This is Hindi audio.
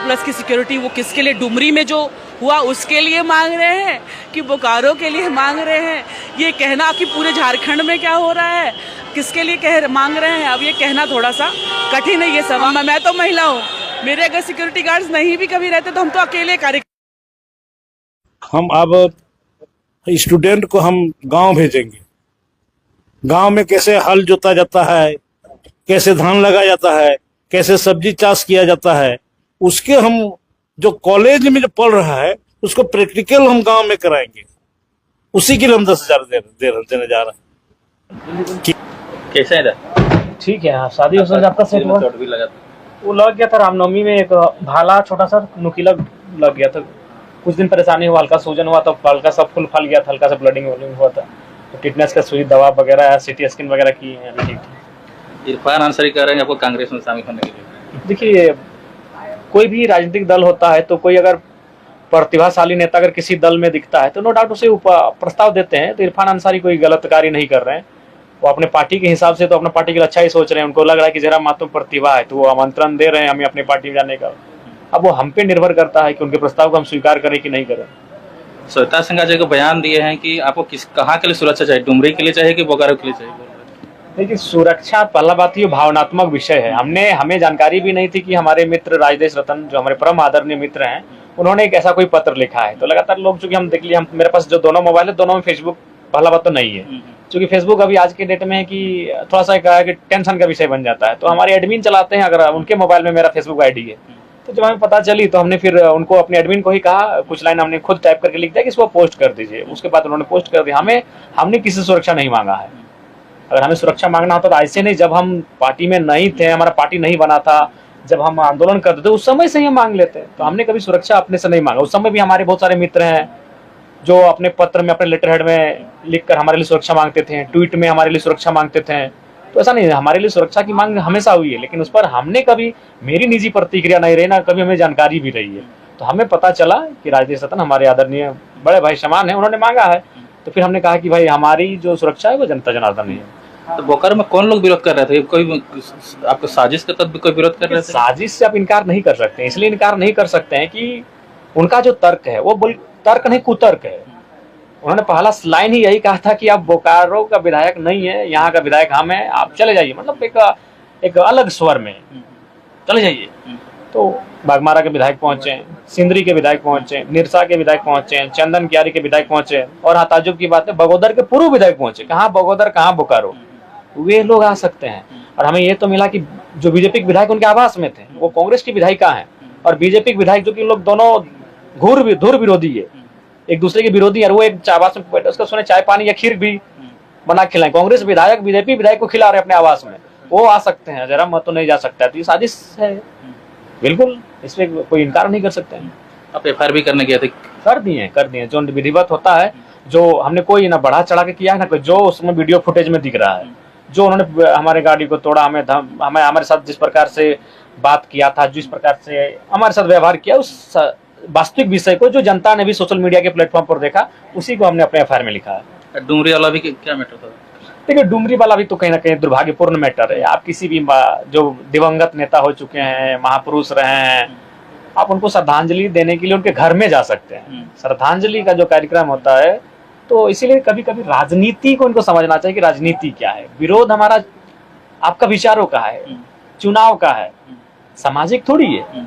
प्लस की सिक्योरिटी वो किसके लिए, डुमरी में जो हुआ उसके लिए मांग रहे हैं कि बोकारो के लिए मांग रहे हैं? ये कहना कि पूरे झारखंड में क्या हो रहा है किसके लिए मांग रहे हैं, अब ये कहना थोड़ा सा कठिन है ये सब। मैं तो महिला हूँ, मेरे अगर सिक्योरिटी गार्ड्स नहीं भी कभी रहते तो हम तो अकेले कार्य। हम अब स्टूडेंट को हम गांव भेजेंगे, गांव में कैसे हल जोता जाता है, कैसे धान लगाया जाता है, कैसे सब्जी चाष किया जाता है, उसके हम जो कॉलेज में जो पढ़ रहा है उसको प्रैक्टिकल हम गांव में कराएंगे। उसी के लिए हम 10,000 देने जा रहे हैं। कैसा है? ठीक है। हाँ, शादी उस आपका सेट हुआ? चोट भी लगा था? वो लग गया था रामनवमी में, एक भाला छोटा सा नुकीला लग गया था, कुछ दिन परेशानी हुआ, हल्का सूजन हुआ, तो हल्का सा फूल फल गया था, हल्का सा ब्लडिंग हुआ था, तो टिटनेस का सुई दवा वगैरह सीटी स्कैन वगैरह की है, अभी ठीक। इरफान अंसारी कह रहे हैं आपको कांग्रेस में शामिल होने के लिए। देखिए, कोई भी राजनीतिक दल होता है तो कोई अगर प्रतिभाशाली नेता अगर किसी दल में दिखता है तो नो डाउट उसे प्रस्ताव देते हैं। तो इरफान अंसारी कोई गलत कार्य नहीं कर रहे हैं, वो अपने पार्टी के हिसाब से तो अपने पार्टी के लिए अच्छा ही सोच रहे हैं। उनको लग रहा है कि जरा मातम प्रतिभा है तो वो आमंत्रण दे रहे हैं हमें अपनी पार्टी में जाने का। अब वो हम पे निर्भर करता है कि उनके प्रस्ताव को हम स्वीकार करें कि नहीं करें। श्वेता सिंह जी को बयान दिए हैं कि आपको कहाँ के लिए सुरक्षा चाहिए, डुमरी के लिए चाहिए कि बोकारो के लिए चाहिए? देखिए, सुरक्षा पहला बात ये भावनात्मक विषय है। हमें जानकारी भी नहीं थी कि हमारे मित्र राजदेश रतन जो हमारे परम आदरणीय मित्र हैं उन्होंने एक ऐसा कोई पत्र लिखा है। तो लगातार लोग चूंकि हम देख लिए, हम मेरे पास जो दोनों मोबाइल है दोनों में फेसबुक पहला बात तो नहीं है, क्योंकि फेसबुक अभी आज के डेट में है कि थोड़ा सा कहा है कि टेंशन का विषय बन जाता है। तो हमारे एडमिन चलाते हैं, अगर उनके मोबाइल में मेरा फेसबुक आईडी है तो जब हमें पता चली तो हमने फिर उनको अपने एडमिन को ही कहा, कुछ लाइन हमने खुद टाइप करके लिख दिया कि इसको पोस्ट कर दीजिए। उसके बाद उन्होंने पोस्ट कर दिया। हमने किसी सुरक्षा नहीं मांगा है। अगर हमें सुरक्षा मांगना होता तो ऐसे नहीं, जब हम पार्टी में नहीं थे, हमारा पार्टी नहीं बना था, जब हम आंदोलन करते थे उस समय से ही हम मांग लेते। तो हमने कभी सुरक्षा अपने से नहीं मांगा। उस समय भी हमारे बहुत सारे मित्र हैं जो अपने पत्र में, अपने लेटर हेड में लिखकर हमारे लिए सुरक्षा मांगते थे, ट्वीट में हमारे लिए सुरक्षा मांगते थे। तो ऐसा नहीं है, हमारे लिए सुरक्षा की मांग हमेशा हुई है, लेकिन उस पर हमने कभी, मेरी निजी प्रतिक्रिया नहीं रही, ना कभी हमें जानकारी भी रही है। तो हमें पता चला कि राजदेश रतन हमारे आदरणीय बड़े भाई समान है, उन्होंने मांगा है, तो फिर हमने कहा कि भाई हमारी जो सुरक्षा है वो जनता जनार्दन नहीं है। तो बोकारो में कौन लोग विरोध कर रहे थे? कोई आपको साजिश के तहत कोई विरोध कर रहे थे? साजिश से आप इनकार नहीं कर सकते, इसलिए इनकार नहीं कर सकते हैं कि उनका जो तर्क है वो तर्क नहीं कुतर्क है। उन्होंने पहला लाइन ही यही कहा था कि आप बोकारो का विधायक नहीं है, यहाँ का विधायक हम हैं, आप चले जाइए। मतलब एक अलग स्वर में चले जाइए। तो बागमारा के विधायक पहुंचे, सिंदरी के विधायक पहुंचे, निरसा के विधायक पहुंचे, चंदन कियारी के विधायक पहुंचे, और हाँ ताजुब की बात है बगोदर के पूर्व विधायक पहुंचे। कहाँ बगोदर, कहाँ बोकारो, वे लोग आ सकते हैं। और हमें ये तो मिला कि जो बीजेपी के विधायक उनके आवास में थे वो कांग्रेस की विधायिका हैं, और बीजेपी के विधायक जो कि लोग दोनों धुर विरोधी है, एक दूसरे के विरोधी है, वो एक आवास में बैठे, उसको सुने चाय पानी या खीर भी बना खिलाएं। कांग्रेस विधायक बीजेपी विधायक को खिला रहे अपने आवास में, वो आ सकते हैं, जरा मत तो नहीं जा सकता है। तो ये साजिश है, बिल्कुल, इसमें कोई इनकार नहीं कर सकते हैं। आप एफआईआर भी करने गए थे? कर दिए जो विधिवत होता है, जो हमने कोई ना बढ़ा चढ़ा के किया है ना, जो उसमें वीडियो फुटेज में दिख रहा है, जो उन्होंने हमारे गाड़ी को तोड़ा, हमारे साथ जिस प्रकार से बात किया था, जिस प्रकार से हमारे साथ व्यवहार किया, उस वास्तविक विषय को जो जनता ने भी सोशल मीडिया के प्लेटफॉर्म पर देखा, उसी को हमने अपने एफआईआर में लिखा है। डुमरी वाला भी क्या मैटर था? देखिए, डुमरी वाला भी तो कहीं ना कहीं दुर्भाग्यपूर्ण मैटर है। आप किसी भी जो दिवंगत नेता हो चुके हैं, महापुरुष रहे हैं, आप उनको श्रद्धांजलि देने के लिए उनके घर में जा सकते हैं। श्रद्धांजलि का जो कार्यक्रम होता है, तो इसीलिए कभी कभी राजनीति को इनको समझना चाहिए कि राजनीति क्या है। विरोध हमारा आपका विचारों का है, चुनाव का है, सामाजिक थोड़ी है।